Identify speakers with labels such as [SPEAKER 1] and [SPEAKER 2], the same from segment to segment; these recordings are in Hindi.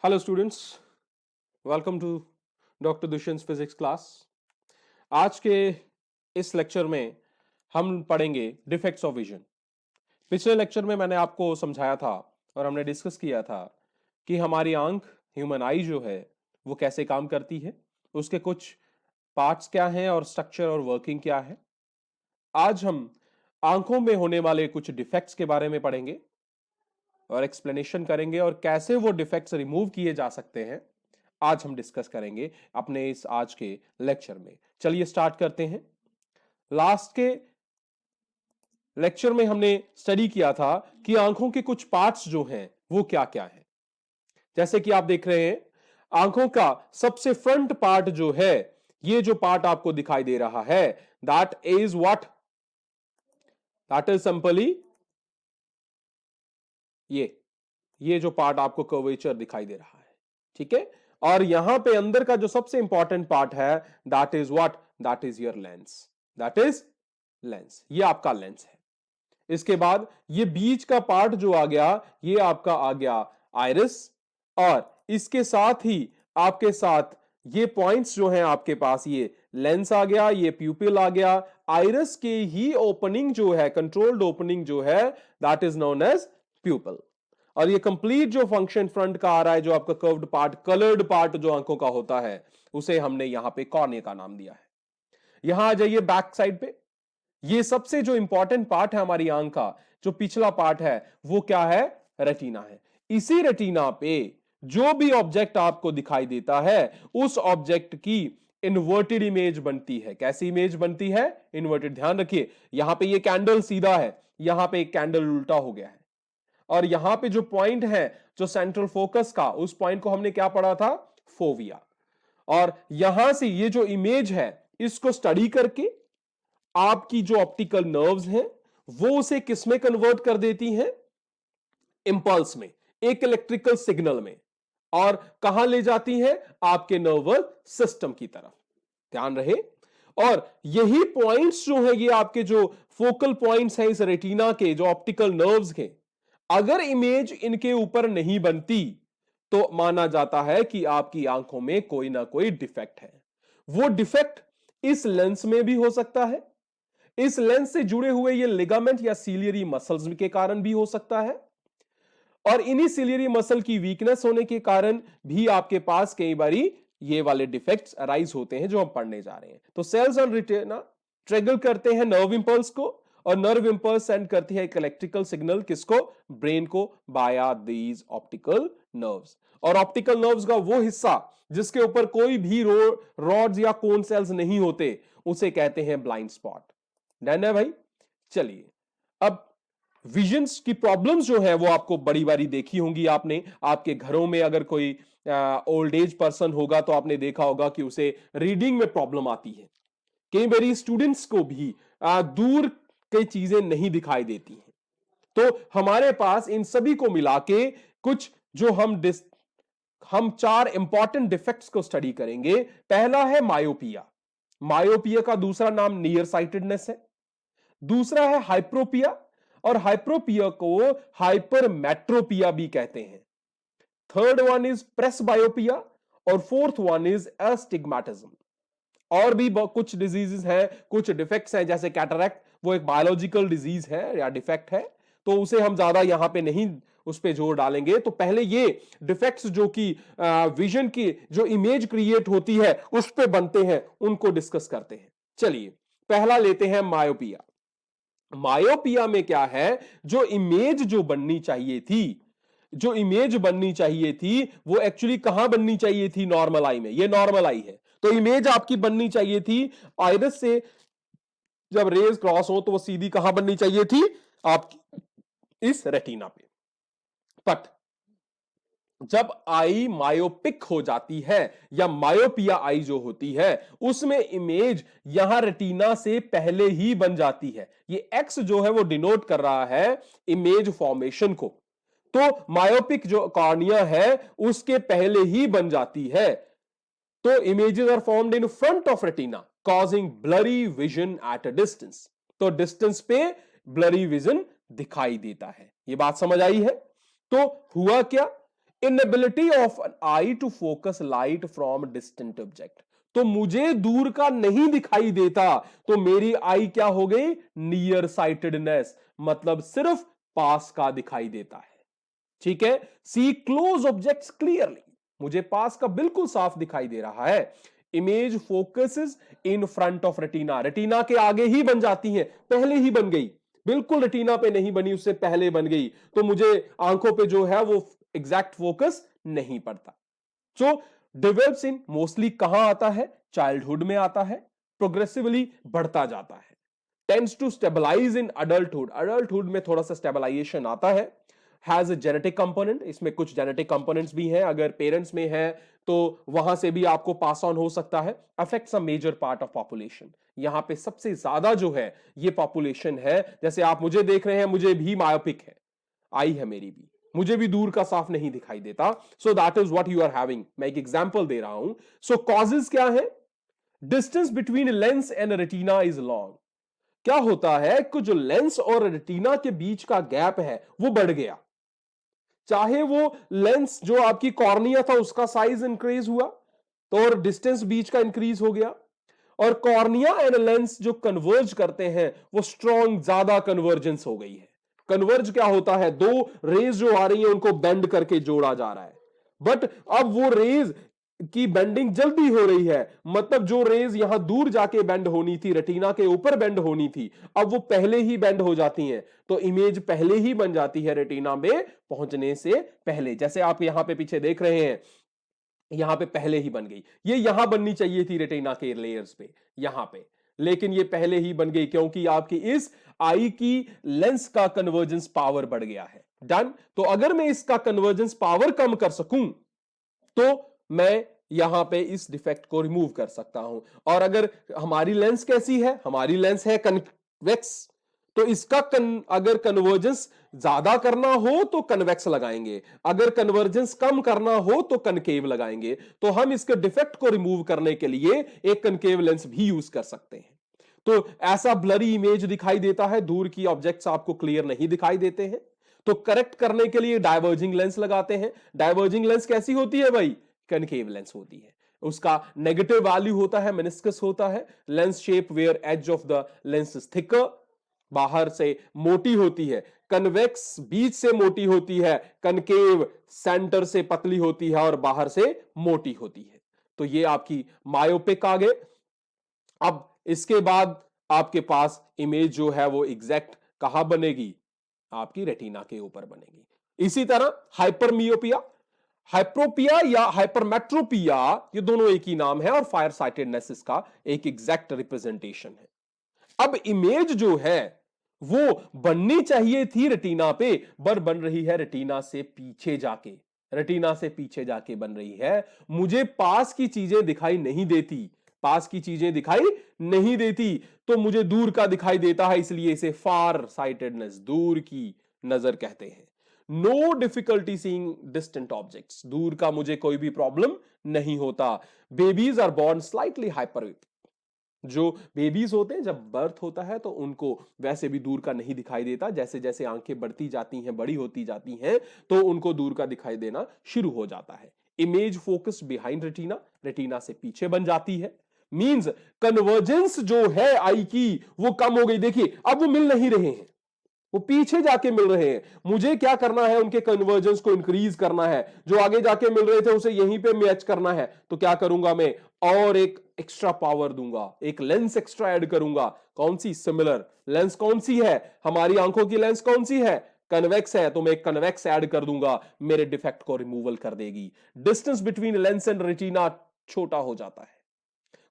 [SPEAKER 1] Hello students, welcome to doctor Dushyant physics class. आज के इस लेक्चर में हम पढ़ेंगे डिफेक्ट्स ऑफ विजन। पिछले लेक्चर में मैंने आपको समझाया था और हमने डिस्कस किया था कि हमारी आंख, ह्यूमन आई जो है वो कैसे काम करती है, उसके कुछ पार्ट्स क्या हैं और स्ट्रक्चर और वर्किंग क्या है। आज हम आंखों में होने वाले कुछ डिफेक्ट्स के बारे में पढ़ेंगे और एक्सप्लेनेशन करेंगे और कैसे वो डिफेक्ट्स रिमूव किए जा सकते हैं। आज हम डिस्कस करेंगे अपने इस आज के लेक्चर में। चलिए स्टार्ट करते हैं। लास्ट के लेक्चर में हमने स्टडी किया था कि आंखों के कुछ पार्ट्स जो हैं वो क्या क्या हैं। जैसे कि आप देख रहे हैं, आंखों का सबसे फ्रंट पार्ट जो है, ये जो पार्ट आपको दिखाई दे रहा है, that is what? That is simply ये जो पार्ट आपको कर्वेचर दिखाई दे रहा है, ठीक है। और यहां पे अंदर का जो सबसे इंपॉर्टेंट पार्ट है, that is what? That is your lens. That is lens, ये आपका लेंस है। इसके बाद ये बीच का पार्ट जो आ गया, ये आपका आ गया आइरिस। और इसके साथ ही आपके साथ ये पॉइंट्स जो हैं आपके पास, ये लेंस आ गया, ये प्यूपिल आ गया। आइरिस के ही ओपनिंग जो है, कंट्रोल्ड ओपनिंग जो है, that is known as pupil. और ये कंप्लीट जो फंक्शन फ्रंट का आ रहा है, जो आपका कर्व्ड पार्ट, कलर्ड पार्ट जो आंखों का होता है, उसे हमने यहां पे कॉर्निया का नाम दिया है। यहां आ जाइए बैक साइड पे। ये सबसे जो इंपॉर्टेंट पार्ट है हमारी आंख का, जो पिछला पार्ट है, वो क्या है? रेटिना है। इसी रेटिना पे जो भी ऑब्जेक्ट आपको दिखाई देता है, उस ऑब्जेक्ट की इन्वर्टेड इमेज बनती है। कैसी इमेज बनती है? इन्वर्टेड। ध्यान रखिए, यहां पे ये कैंडल सीधा है, यहां पे एक कैंडल उल्टा हो गया है। और यहां पे जो पॉइंट है, जो सेंट्रल फोकस का, उस पॉइंट को हमने क्या पढ़ा था? फोविया। और यहां से ये जो इमेज है, इसको स्टडी करके आपकी जो ऑप्टिकल नर्व्स हैं, वो उसे किस में कन्वर्ट कर देती हैं? इंपल्स में, एक इलेक्ट्रिकल सिग्नल में। और कहां ले जाती हैं? आपके नर्वस सिस्टम की तरफ। ध्यान रहे। और यही पॉइंट्स जो है, ये आपके जो फोकल पॉइंट्स हैं इस रेटिना के, जो ऑप्टिकल नर्व्स के, अगर इमेज इनके ऊपर नहीं बनती तो माना जाता है कि आपकी आंखों में कोई ना कोई डिफेक्ट है। वो डिफेक्ट इस लेंस में भी हो सकता है, इस लेंस से जुड़े हुए ये लिगामेंट या सीलियरी मसल्स के कारण भी हो सकता है, और इन्हीं सीलियरी मसल की वीकनेस होने के कारण भी आपके पास कई बारी ये वाले डिफेक्ट्स अराइज होते हैं, जो हम पढ़ने जा रहे हैं। तो सेल्स ऑन रेटिना ट्रिगर करते हैं नर्व इंपल्स को, और नर्व इंपल्स सेंड करती है एक इलेक्ट्रिकल सिग्नल, किसको? ब्रेन को, बाया दीज ऑप्टिकल नर्व्स। और ऑप्टिकल नर्व्स का वो हिस्सा जिसके ऊपर कोई भी रॉड्स या कोन सेल्स नहीं होते, उसे कहते हैं ब्लाइंड स्पॉट। डन है भाई? चलिए, अब विजन्स की प्रॉब्लम्स जो है वो आपको बड़ी बारी देखी होंगी आपने। आपके घरों में अगर कोई ओल्ड एज पर्सन होगा तो आपने देखा होगा कि उसे रीडिंग में प्रॉब्लम आती है। कई बारी स्टूडेंट्स को भी दूर कई चीजें नहीं दिखाई देती हैं। तो हमारे पास इन सभी को मिला के कुछ जो हम चार इंपॉर्टेंट डिफेक्ट्स को स्टडी करेंगे। पहला है मायोपिया। मायोपिया का दूसरा नाम नियर साइटेडनेस है। दूसरा है हाइप्रोपिया, और हाइप्रोपिया को हाइपरमेट्रोपिया भी कहते हैं। थर्ड वन इज प्रेसबायोपिया, और फोर्थ वन इज एस्टिग्मेटिज्म। और भी कुछ डिजीजेस हैं, कुछ डिफेक्ट्स हैं, जैसे कैटरैक्ट, वो एक बायोलॉजिकल डिजीज है या डिफेक्ट है, तो उसे हम ज्यादा यहां पे नहीं उस पे जोर डालेंगे। तो पहले ये डिफेक्ट्स जो कि विजन की जो इमेज क्रिएट होती है उस पे बनते हैं, उनको डिस्कस करते हैं। चलिए, पहला लेते हैं मायोपिया। मायोपिया में क्या है? जो इमेज जो बननी चाहिए थी, जो इमेज बननी चाहिए थी, वो एक्चुअली कहां बननी चाहिए थी? नॉर्मल आई में। ये नॉर्मल आई है, तो इमेज आपकी बननी चाहिए थी आइरिस से। जब रेज क्रॉस हो तो वो सीधी कहां बननी चाहिए थी? आपकी इस रेटिना पे। बट जब आई मायोपिक हो जाती है, या मायोपिया आई जो होती है, उसमें इमेज यहां रेटिना से पहले ही बन जाती है। ये एक्स जो है वो डिनोट कर रहा है इमेज फॉर्मेशन को। तो मायोपिक जो कॉर्निया है उसके पहले ही बन जाती है। तो images are formed in front of retina, causing blurry vision at a distance. तो डिस्टेंस पे ब्लरी विजन दिखाई देता है। ये बात समझ आई है? तो हुआ क्या? Inability of an eye to focus light from distant object. तो मुझे दूर का नहीं दिखाई देता, तो मेरी आई क्या हो गई? नियर साइटेडनेस, मतलब सिर्फ पास का दिखाई देता है। ठीक है। सी क्लोज ऑब्जेक्ट्स क्लियरली, मुझे पास का बिल्कुल साफ दिखाई दे रहा है। Image focuses in front of retina, retina के आगे ही बन जाती है, पहले ही बन गई, बिल्कुल रेटिना पे नहीं बनी, उससे पहले बन गई, तो मुझे आंखों पे जो है वो एग्जैक्ट फोकस नहीं पड़ता। सो डेवलप्स इन मोस्टली कहां आता है? चाइल्डहुड में आता है, प्रोग्रेसिवली बढ़ता जाता है। Tends to stabilize in adulthood, adulthood में थोड़ा सा स्टेबलाइजेशन आता है। हैज अ जेनेटिक कंपोनेंट, इसमें कुछ जेनेटिक कंपोनेंट्स भी हैं, अगर पेरेंट्स में है तो वहां से भी आपको पास ऑन हो सकता है। Affects a major part of population, यहां पे सबसे ज्यादा जो है ये पॉपुलेशन है, जैसे आप मुझे देख रहे हैं, मुझे भी मायोपिक है, आई है मेरी भी, मुझे भी दूर का साफ नहीं दिखाई देता। So that is what you are having. मैं एक एग्जांपल दे रहा हूं। सो कॉजेज क्या है? Distance between lens and retina is long. क्या होता है कि जो लेंस और रेटिना के बीच का गैप है वो बढ़ गया, चाहे वो लेंस जो आपकी कॉर्निया था उसका साइज इंक्रीज हुआ तो और डिस्टेंस बीच का इंक्रीज हो गया, और कॉर्निया एंड लेंस जो कन्वर्ज करते हैं वो स्ट्रॉन्ग ज्यादा कन्वर्जेंस हो गई है। कन्वर्ज क्या होता है? दो रेज जो आ रही है उनको बेंड करके जोड़ा जा रहा है, बट अब वो रेज की बेंडिंग जल्दी हो रही है, मतलब जो रेज यहां दूर जाके बेंड होनी थी, रेटिना के ऊपर बेंड होनी थी, अब वो पहले ही बेंड हो जाती हैं, तो इमेज पहले ही बन जाती है रेटिना में पहुंचने से पहले। जैसे आप यहां पे पीछे देख रहे हैं, यहां पे पहले ही बन गई, ये यहां बननी चाहिए थी रेटिना के लेयर्स पे, यहां पे, लेकिन ये पहले ही बन गई क्योंकि आपकी इस आई की लेंस का कन्वर्जेंस पावर बढ़ गया है। डन। तो अगर मैं इसका कन्वर्जेंस पावर कम कर सकूं तो मैं यहां पे इस डिफेक्ट को रिमूव कर सकता हूं। और अगर हमारी लेंस कैसी है? हमारी लेंस है कन्वेक्स, तो इसका अगर कन्वर्जेंस ज्यादा करना हो तो कन्वेक्स लगाएंगे, अगर कन्वर्जेंस कम करना हो तो कनकेव लगाएंगे। तो हम इसके डिफेक्ट को रिमूव करने के लिए एक कनकेव लेंस भी यूज कर सकते हैं। तो ऐसा ब्लरी इमेज दिखाई देता है, दूर की ऑब्जेक्ट्स आपको क्लियर नहीं दिखाई देते हैं, तो करेक्ट करने के लिए डायवर्जिंग लेंस लगाते हैं। डायवर्जिंग लेंस कैसी होती है भाई? कनकेव लेंस होती है, उसका नेगेटिव वैल्यू होता है, मेनिस्कस होता है। Lens shape where edge of the lens is thicker, बाहर से मोटी होती है, कन्वेक्स बीच से मोटी होती है, कनकेव सेंटर से पतली होती है और बाहर से मोटी होती है। तो ये आपकी मायोपिक आ गए। अब इसके बाद आपके पास इमेज जो है वो एग्जैक्ट कहां बनेगी? आपकी रेटिना के ऊपर बनेगी। इसी तरह हाइपरमियोपिया, हाइप्रोपिया या हाइपरमेट्रोपिया, ये दोनों एक ही नाम है और फायर साइटेडनेस इसका एक एग्जैक्ट रिप्रेजेंटेशन है। अब इमेज जो है वो बननी चाहिए थी रेटिना पे, पर बन रही है रेटिना से पीछे जाके, रेटिना से पीछे जाके बन रही है। मुझे पास की चीजें दिखाई नहीं देती, पास की चीजें दिखाई नहीं देती, तो मुझे दूर का दिखाई देता है, इसलिए इसे फार साइटेडनेस, दूर की नजर कहते हैं। No difficulty seeing distant objects, दूर का मुझे कोई भी प्रॉब्लम नहीं होता। Babies are born slightly hyper, जो बेबीज होते हैं जब बर्थ होता है तो उनको वैसे भी दूर का नहीं दिखाई देता, जैसे जैसे आंखें बढ़ती जाती हैं, बड़ी होती जाती हैं, तो उनको दूर का दिखाई देना शुरू हो जाता है। Image focus behind retina, retina से पीछे बन जाती है। मींस कन्वर्जेंस जो है आई की वो कम हो गई। देखिए अब वो मिल नहीं रहे हैं, वो पीछे जाके मिल रहे हैं। मुझे क्या करना है? उनके कन्वर्जेंस को इंक्रीज करना है, जो आगे जाके मिल रहे थे उसे यहीं पे मैच करना है। तो क्या करूंगा मैं? और एक एक्स्ट्रा पावर दूंगा, एक लेंस एक्स्ट्रा ऐड करूंगा। कौन सी? Similar lens. कौन सी है? हमारी आंखों की लेंस कौन सी है? कन्वेक्स है, तो मैं एक कन्वेक्स ऐड कर दूंगा, मेरे डिफेक्ट को रिमूवल कर देगी। Distance between lens and retina छोटा हो जाता है,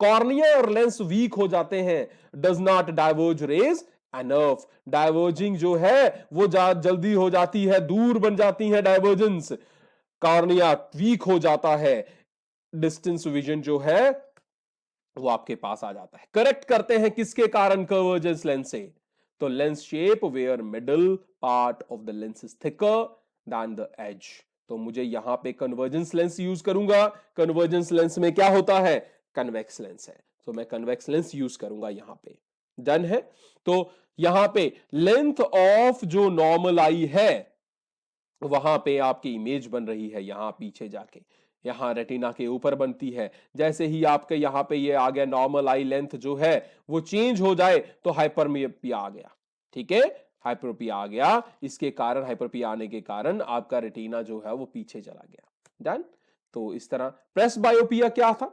[SPEAKER 1] कॉर्निया और लेंस वीक हो जाते हैं, does not diverge rays enough, diverging जो है वो जल्दी हो जाती है, दूर बन जाती है डाइवर्जेंस, कॉर्निया वीक हो जाता है, डिस्टेंस विजन जो है वो आपके पास आ जाता है। करेक्ट करते हैं किसके कारण? कन्वर्जेंस लेंस से। तो lens shape where middle part of the lens is thicker than the edge, तो मुझे यहां पे कन्वर्जेंस लेंस यूज करूंगा। कन्वर्जेंस लेंस में क्या होता है? कन्वेक्स लेंस है, तो मैं कन्वेक्स लेंस यूज करूंगा यहां पे। डन है। तो यहां पे लेंथ ऑफ जो नॉर्मल आई है वहां पे आपकी इमेज बन रही है, यहां पीछे जाके यहां रेटिना के ऊपर बनती है। जैसे ही आपके यहां पे ये आ गया नॉर्मल आई लेंथ जो है वो चेंज हो जाए तो हाइपरमियोपिया आ गया। ठीक है, हाइपरमियोपिया आ गया, इसके कारण हाइपरमियोपिया आने के कारण आपका रेटिना जो है वो पीछे चला गया। डन। तो इस तरह प्रेसबायोपिया क्या था?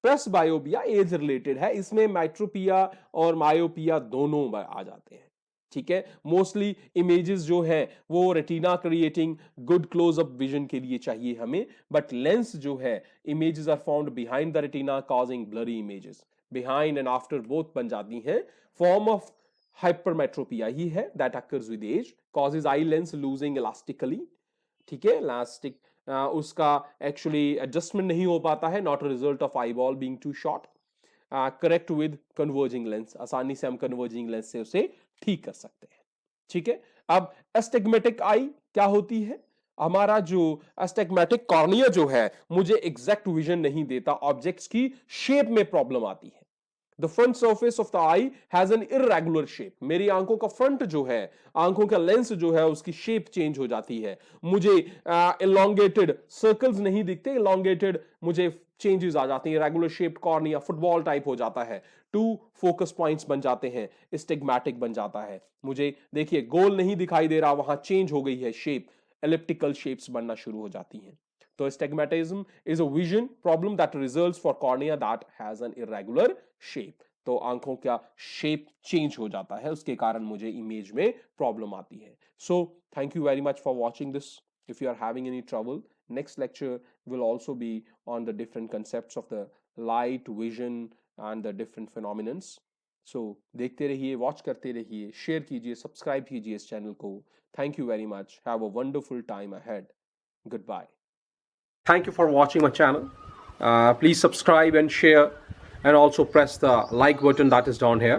[SPEAKER 1] प्रेसबायोपिया एज रिलेटेड है, इसमें माइट्रोपिया और मायोपिया दोनों आ जाते हैं। ठीक है, मोस्टली इमेजेस जो है वो retina creating good closeup vision के लिए चाहिए हमें, बट लेंस जो है images are found behind the retina causing blurry images, behind and after both बन जाती हैं। फॉर्म ऑफ हाइपरमेट्रोपिया ही है that occurs with age, causes eye lens losing elastically. ठीक है, इलास्टिक उसका एक्चुअली एडजस्टमेंट नहीं हो पाता है, not a result of eye ball being too short. Correct with converging lens, आसानी से हम कन्वर्जिंग लेंस से उसे ठीक कर सकते हैं। ठीक है, अब एस्टिग्मेटिक आई क्या होती है? हमारा जो एस्टिग्मेटिक कॉर्निया जो है मुझे एग्जैक्ट विजन नहीं देता, ऑब्जेक्ट्स की शेप में प्रॉब्लम आती है। The front surface of the I has an irregular shape, मेरी आंखों का फ्रंट जो है, आंखों का लेंस जो है उसकी शेप चेंज हो जाती है, मुझे इलोंगेटेड सर्कल्स नहीं दिखते, इलोंगेटेड मुझे चेंजेस आ जाती हैं, regular shaped cornea football type हो जाता है, टू फोकस पॉइंट्स बन जाते हैं, स्टिग्मैटिक बन जाता है। मुझे देखिए गोल नहीं दिखाई दे रहा, वहां चेंज हो गई है शेप, एलिप्टिकल शेप्स बनना शुरू हो जाती हैं। तो astigmatism is a vision problem that results for cornea that has an irregular shape। तो आंखों का शेप चेंज हो जाता है, उसके कारण मुझे इमेज में प्रॉब्लम आती है। So thank you very much for watching this. if you are having any trouble, next lecture will also be on the different concepts of the light, vision and the different phenomenons। so देखते रहिए, वॉच करते रहिए, शेयर कीजिए, सब्सक्राइब कीजिए इस चैनल को। Thank you very much, have a wonderful time ahead. Goodbye। Thank you for watching my channel. Please subscribe and share, and also press the like button that is down here.